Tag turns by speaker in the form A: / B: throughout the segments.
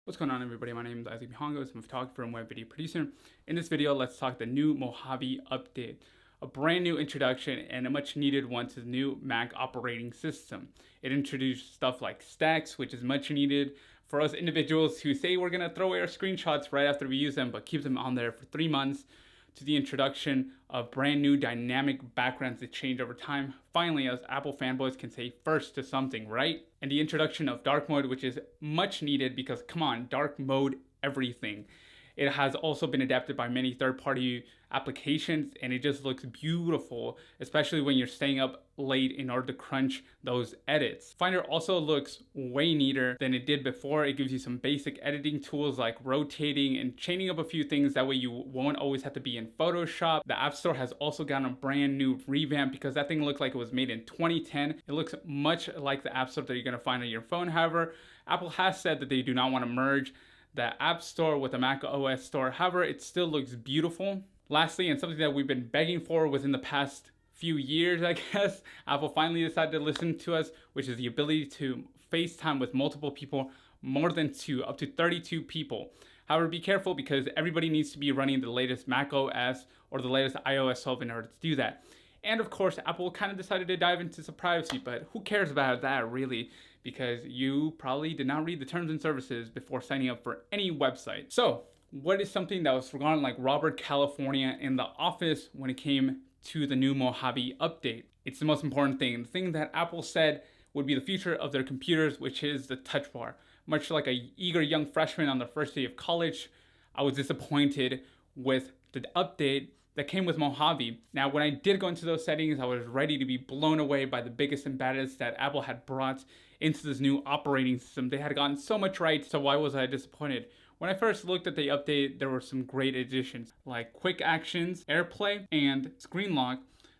A: What's going on, everybody? My name is Isaac Mihongos. I'm a photographer and web video producer. In this video, let's talk the new Mojave update, a brand new introduction and a much needed one to the new Mac operating system. It introduced stuff like stacks, which is much needed for us individuals who say we're going to throw away our screenshots right after we use them, but keep them on there for 3 months, to the introduction of brand new dynamic backgrounds that change over time. Finally, as Apple fanboys can say first to something, right? And the introduction of dark mode, which is much needed because, come on, dark mode everything. It has also been adapted by many third-party applications, and it just looks beautiful, especially when you're staying up late in order to crunch those edits. Finder also looks way neater than it did before. It gives you some basic editing tools like rotating and chaining up a few things. That way you won't always have to be in Photoshop. The App Store has also gotten a brand new revamp because that thing looked like it was made in 2010. It looks much like the App Store that you're gonna find on your phone. However, Apple has said that they do not want to merge the App Store with the Mac OS Store. However, it still looks beautiful. Lastly, and something that we've been begging for within the past few years, I guess, Apple finally decided to listen to us, which is the ability to FaceTime with multiple people, more than 2, up to 32 people. However, be careful because everybody needs to be running the latest Mac OS or the latest iOS 12 in order to do that. And of course, Apple kind of decided to dive into some privacy, but who cares about that really? Because you probably did not read the terms and services before signing up for any website. So, what is something that was forgotten like Robert California in The Office when it came to the new Mojave update? It's the most important thing. The thing that Apple said would be the future of their computers, which is the Touchbar. Much like a eager young freshman on the first day of college, I was disappointed with the update that came with Mojave. Now, when I did go into those settings, I was ready to be blown away by the biggest and baddest that Apple had brought into this new operating system. They had gotten so much right, so why was I disappointed? When I first looked at the update, there were some great additions like quick actions, AirPlay, and screen lock.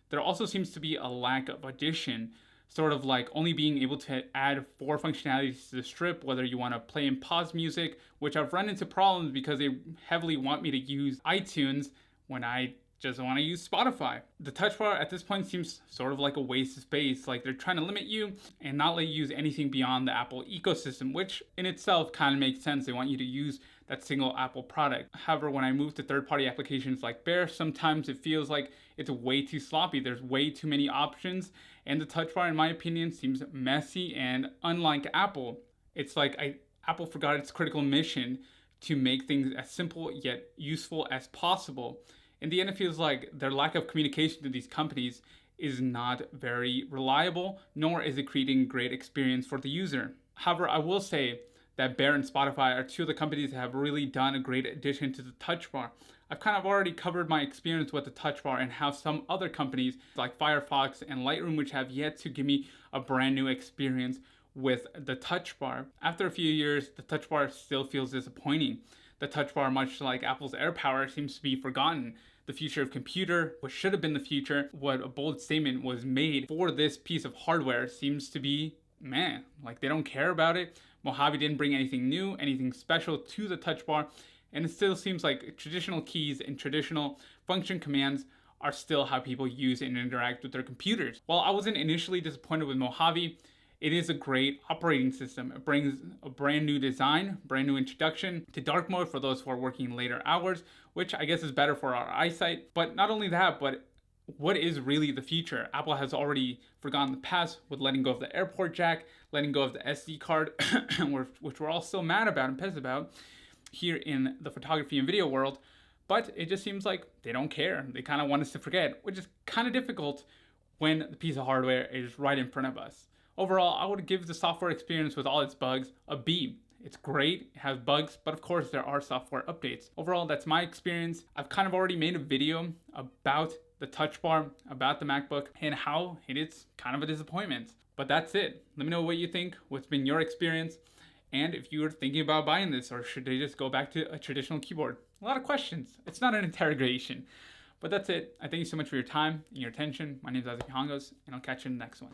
A: There also seems to be a lack of addition, sort of like only being able to add 4 functionalities to the strip, whether you want to play and pause music, which I've run into problems because they heavily want me to use iTunes when I just want to use Spotify. The touch bar at this point seems sort of like a waste of space, like they're trying to limit you and not let you use anything beyond the Apple ecosystem, which in itself kind of makes sense. They want you to use that single Apple product. However, when I move to third-party applications like Bear, sometimes it feels like it's way too sloppy. There's way too many options, and the touch bar, in my opinion, seems messy, and unlike Apple, it's like Apple forgot its critical mission to make things as simple yet useful as possible. In the end, it feels like their lack of communication to these companies is not very reliable, nor is it creating great experience for the user. However, I will say that Bear and Spotify are 2 of the companies that have really done a great addition to the touch bar. I've kind of already covered my experience with the touch bar and how some other companies like Firefox and Lightroom, which have yet to give me a brand new experience with the touch bar. After a few years, the touch bar still feels disappointing. The touch bar, much like Apple's Airpower, seems to be forgotten. The future of computer, what should have been the future, what a bold statement was made for this piece of hardware, seems to be, man, like they don't care about it. Mojave didn't bring anything new, anything special to the touch bar, and it still seems like traditional keys and traditional function commands are still how people use and interact with their computers. While I wasn't initially disappointed with Mojave, it is a great operating system. It brings a brand new design, brand new introduction to dark mode for those who are working later hours, which I guess is better for our eyesight. But not only that, but what is really the future? Apple has already forgotten the past with letting go of the airport jack, letting go of the SD card, which we're all still mad about and pissed about here in the photography and video world. But it just seems like they don't care. They kind of want us to forget, which is kind of difficult when the piece of hardware is right in front of us. Overall, I would give the software experience with all its bugs a B. It's great, it has bugs, but of course there are software updates. Overall, that's my experience. I've kind of already made a video about the touch bar, about the MacBook, and how it is kind of a disappointment. But that's it. Let me know what you think, what's been your experience, and if you were thinking about buying this, or should they just go back to a traditional keyboard? A lot of questions. It's not an interrogation. But that's it. I thank you so much for your time and your attention. My name is Isaac Hongos, and I'll catch you in the next one.